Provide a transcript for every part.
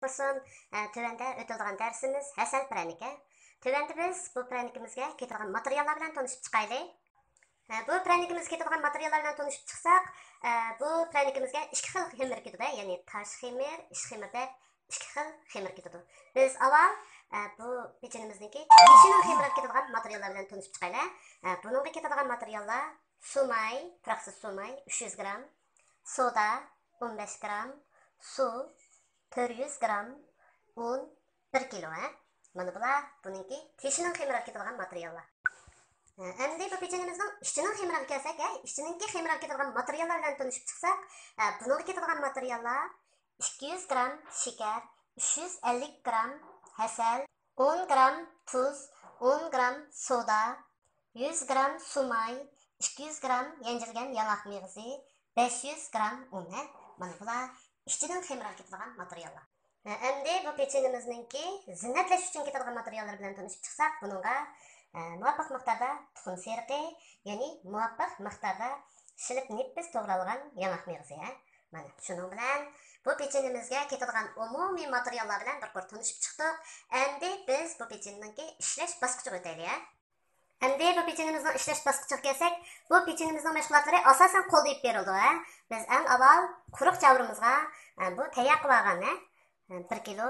Olsun, tövəndə ötüldiğən dərsimiz həsəl prəniki. Tövəndə biz bu prənikimizə ketadigan materiallar bilan tanışıb çıxaylı. Bu prənikimizə ketadigan materiallar bilan tanışıb çıxsaq, bu prənikimizə iki xil xəmir ketadi, yəni taş xəmir, iş xəmirdə iki xil xəmir ketadi. Biz avval bu pechenimizdeki yeşil xəmirə ketadigan materiallar bilan tanışıb çıxaylı. Bununğa ketadigan materiallar sumay, fraksız sumay 300 gram, soda 15 gram, su 400 gram, un 1 kilo. Mana bular buningki teshining xemirga ketadigan materiallar. Endi bu pechenimizning ishchining xemiriga kelsak, ishchiningki xemiriga ketadigan materiallar bilan tanishib chiqsak, buningga ketadigan materiallar 200 gram shakar, 350 gram hasal, 10 gram tuz, 10 gram soda, 100 gram sumay, 200 gram yenjilgan yaloq meg'zi, 500 gram un. Mana bular ishchining xemiriga ketadigan materiallar. Endi bu pechenimizningki zinnatlash uchun ketadigan materiallar bilan tanishib chiqsak, buningga muvaffaq miqdorda tuxum seriqi, ya'ni muvaffaq miqdorda shilib nipis to'g'ralgan yaloq meg'zi. Mana shuning bilan bu pechenimizga ketadigan umumiy materiallar bilan bir qor tanishib chiqdik. Endi biz bu pechenninki ishlash bosqichiga o'taylik. Endi bu pechenimizning ishlash bosqichiga kelsak, bu pechenimizning mashg'ulotlari asosan qo'lda yeb berildi. Biz eng avval quruq javrimizga bu tayyor qilib olgan 1 kilo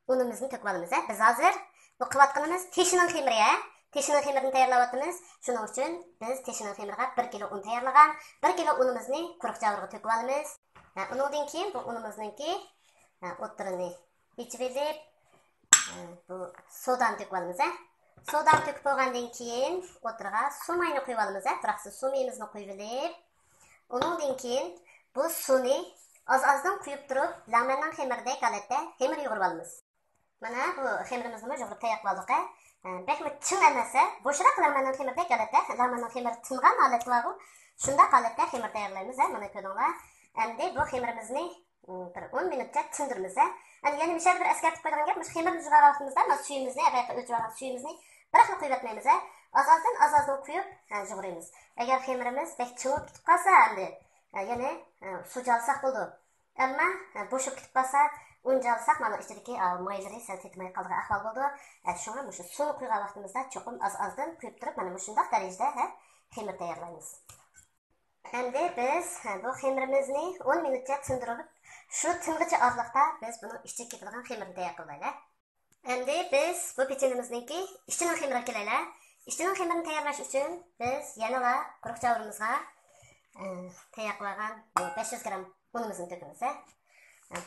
unimizni to'kib olamiz. Biz hozir bu qilayotganimiz teshining xemiri. Teshining xemirini tayyorlayapmiz. Shuning uchun biz teshining xemiriga 1 kilo un tayyorlagan. 1 kilo unimizni quruq javriga to'kib olamiz. Undan keyin bu unimizningki o'ttirini ichib olib, bu sodani to'kib olamiz. Sodani to'kib bo'lgandan keyin o'ttirga sumayni qo'yib olamiz. Fraksiz sumayimizni qo'yib olib, undan keyin bu suvni az-azdan quyib turib, lag'manning xemiridek holatda xemir yo'g'irib olamiz. Mana bu xemirimizni yo'g'irib tayyor qildik. Bakmi chin emas, bo'shroq lag'manning xemiridek holatda, lag'manning xemiri tingan holatda bor bu. Shunda holatda xemir tayyorlaymiz. Mana ko'ringlar. Endi bu xemirimizni bir 10 minutcha tindiramiz. Ya'ni mishal bir eskartib qo'ygan gap, mush xemirni yig'ib vaqtimizda mana suyimizni, abayqa o'chib olgan suyimizni bir xil quyib etmaymiz. Az-azdan quyib yig'iramiz. Agar xemirimiz bek chivib ketib qolsa, endi yana suv jalsak bo'ldi. Ammo bo'shib ketib qolsa, un jalsak, mana ichidagi maylari sal ketmay qolgan ahvol bo'ldi. Shunga mush suvni quygan vaqtimizda cho'qim az-azdan quyib turib, mana shunday darajada xemir tayyorlaymiz. Endi biz bu xemirimizni 10 minutcha tindirib, shu tingicha ozliqda biz buni ichiga ketadigan xemirni tayyor qilaylik. Endi biz bu pechenimizningki ishchining xemiriga kelaylik. Ishchining xemirini tayyorlash uchun biz yana quruq javrimizga tayyor qilgan 500 gram unimizni to'kamiz.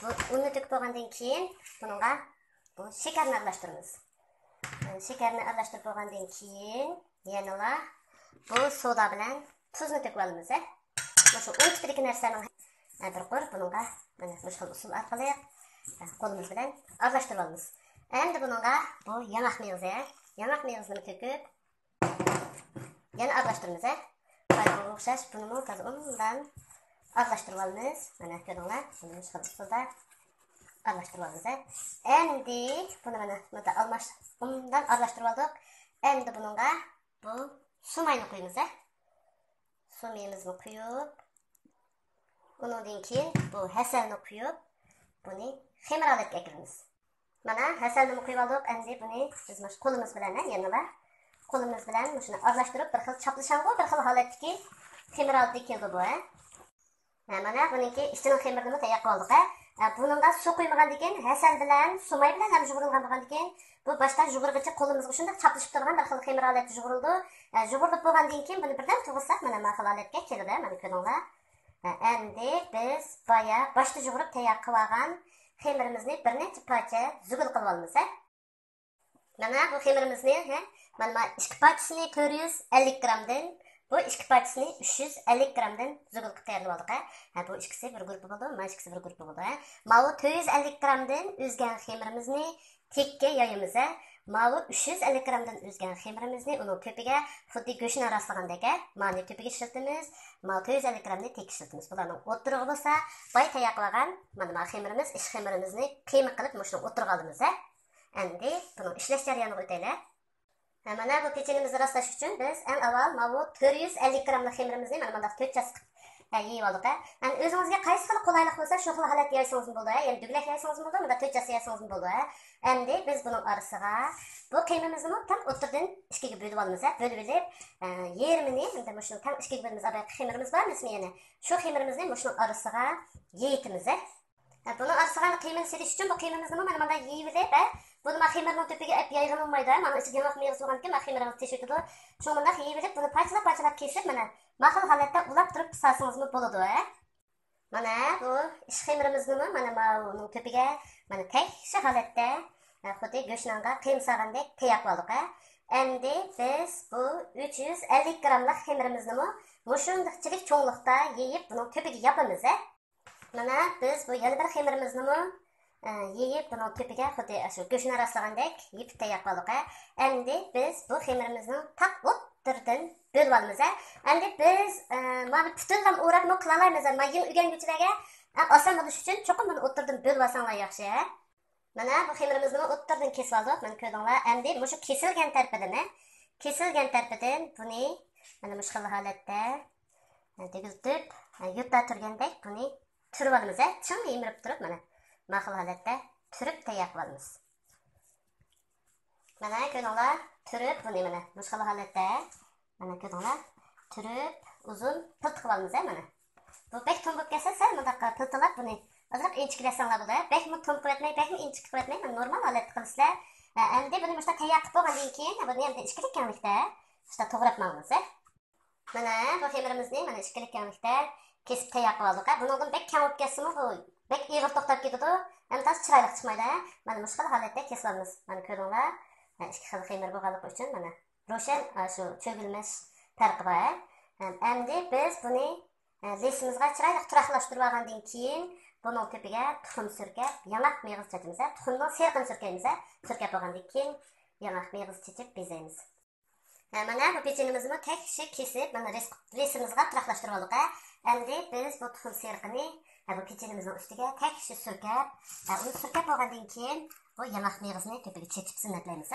Bu unni to'kib bo'lgandan keyin bunga bu shakarni aralashtiramiz. Shakarni aralashtirib bo'lgandan keyin yana bu soda bilan tuzni to'kib olamiz. Shu un tipidagi narsaning bir qor bunga mana shu xil usul orqali qo'limiz bilan aralashtirib olamiz. Endi bunga bu yaloq meg'zini to'kib yana aralashtiramiz. Bunga o'xshash buni undan aralashtirib olamiz. Mana ko'ringlar, buni shu xil usulda aralashtirib olamiz. Endi buni mana undan aralashtirib oldik. Endi bunga bu sumayni qo'yamiz. Sumayimizni quyib, undan keyin bu hasalni quyib, buni xemir holatga keltiramiz. Mana hasalni quyib oldik. Endi buni biz mana qo'limiz bilan qo'limiz bilan shuni aralashtirib, bir xil chaplashango, bir xil holatdagi xemir holatga keldi bu. Mana buningki ishchining xemirini tayyor qildik. Buningga suv quymagandan keyin hasal bilan, sumay bilan ham yug'urilgan bo'lgandan keyin bu boshdan yug'urgacha qo'limizga shunday chaplashib turgan bir xil xemir holatda yug'urildi. Yug'urilib bo'lgandan keyin buni birdan tug'izsak, mana bu xil holatga keldi. Mana ko'ringlar. Endi biz boya boshda yug'urib tayyor qilgan xemirimizni bir necha parcha zugul qilib olamiz. Mana bu xemirimizni, mana ikki parchasini 450 gramdan, bu ikki parchasini 350 gramdan zugul qilib tayyorladik. Bu ikkisi bir guruh bo'ldi, mana ikkisi bir guruh bo'ldi. Mana 450 gramdan o'zgan xemirimizni tekka yoyamiz. Mana 350 gramdan o'zgan xemirimizni uni ko'piga xuddi go'shtni raslagandek, mana ko'piga ishlatamiz. Mana 450 gramni tekka ishlatamiz. Bularning o'tirig'i bo'lsa, boy tayyor qilgan mana xemirimiz, ish xemirimizni qiyma qilib mushuni o'tirib olamiz. Endi buni ishlash jarayoniga o'taylik. Mana bu pechenimizni rastlash uchun biz eng avval mana 450 gramlik xemirimizni mana bundaq to'rtchasi qilib yeyib oldik. Yani o'zingizga qaysi xil qulaylik bo'lsa, shu xil holatda yeysangiz bo'ldi. Ya'ni duglak yeysangiz bo'ldi, bunda to'chasi yeysangiz bo'ldi. Endi biz buning orasiga bu qiymimizni tam o'tirdan ikkiga bo'lib olamiz. Bo'lib olib, yarmini, endi shuni tam ikkiga bo'lamiz. Abaqa qimirimiz bor, yana. Shu qimirimizni shuning orasiga yeyitimiz. Buni orasiga qiymini selish uchun bu qiymimizni mana bunday yeyib olib, bunu ximirning to'piga ap yaygan olmaydi. Mana ichiga yo'q mevzu bo'lganki, ximirimiz teshitdi. Shu bunday yeyib olib, buni parchalab kesib, mana maxil holatda ulab turib pisarsingizmi bo'ladi. Mana bu ish ximirimizni mana buning to'piga mana shu holatda xuddi go'shnonga qiymsagandek tayyor qildik. Endi biz bu 350 grammlik ximirimizni mushundaqchilik cho'nglikda yeyib, buning to'piga yapamiz. Mana biz bu yana bir ximirimizni yeyib buning to'piga xuddi shu go'shni aralashgandek yeb tayyor qildik. Endi biz bu ximirimizni taq o'tirdan bo'lib olamiz. Endi biz mana butunlab o'rab qila olamiz. Mayyin o'rganuvchilarga oson bo'lishi uchun cho'qim buni o'tirdan bo'lib olsanglar yaxshi. Mana bu ximirimizni o'tirdan kesib oldik. Mana ko'rdinglar. Endi shu kesilgan tarpidan buni mana shu xil holatda tegizib yutda turgandek buni turib olamiz. Ching yemirib turib mana maxil holatda turib tayyor qilamiz. Mana ko'ringlar, turib buni mana mushkil holatda mana ko'ringlar, turib uzun pilt qilib olamiz mana. Bu bek tom bo'lib kelsa, sal bundaqa piltilab buni ozroq inchiklasanlar bo'ladi. Bek mu tom qilib etmay, bek mu inchik qilib etmay, normal holatda qilasizlar. Endi buni mushta tayyor qilib bo'lgandan keyin buni endi ishkilik kenglikda mushta to'g'ratmoqmiz. Mana bu xemirimizni mana ishkilik kenglikda kesib tayyor qilib oldik. Bundan bek keng bo'lib ketsa bu bek ig'ir to'xtab ketadi. Endi tas chiroyli chiqmaydi. Mana bu xil holatda kesib olamiz. Mana ko'ringlar. Ikki xil xemir bo'lganligi uchun mana ro'shan shu cho'gilmas farqi bor. Endi biz buni lesimizga chiroyli turaqlashtirib olgandan keyin buning to'piga tuxum surkab, yanoq mevuz chechimiz. Tuxumdan serqin surkaymiz. Surkab olgandan keyin yanoq mevuz chechib bezaymiz. Mana bu pechenimizni tekshik kesib, mana lesimizga turaqlashtirib oldik. Endi biz bu tuxum serqini bu pechenimizning ustiga tekshik surkab, uni surkab olgandan keyin bu yanoq mevuzni to'piga chechib sunnatlaymiz.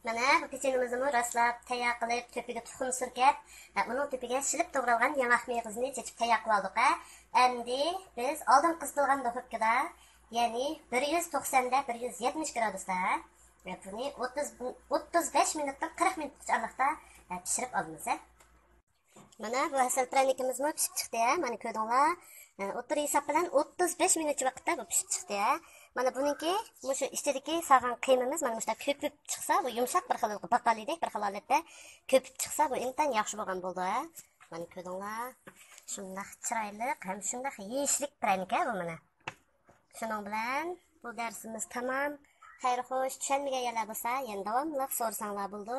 Mana bu pechenimizni rastlab, tayyor qilib, to'piga tuxum surkab, uning to'piga shilib to'g'ralgan yanoq mevuzni chechib tayyor qilib oldik. Endi biz oldin qizitilgan duxovkada, ya'ni 190 da 170 gradusda buni 35 minutdan 40 minutgacha araliqda pishirib olamiz. Mana bu asal pranikimizni pishib chiqdi. Mana ko'rdinglar. O'tir hisob bilan 35 minutcha vaqtda bu pishib chiqdi. Mana buniki shu ichidagi sog'an qiymimiz mana shunday ko'pib chiqsa, bu yumshoq bir xil baqalidek bir xil holatda ko'pib chiqsa, bu intan yaxshi bo'lgan bo'ldi. Mana ko'rdinglar. Shunday chiroyli ham shunday yeyishlik pranika bu mana. Shuning bilan bu darsimiz tamom. Xayr xo'sh, tushunmaganlar bo'lsa, yana davomli so'rasanglar bo'ldi.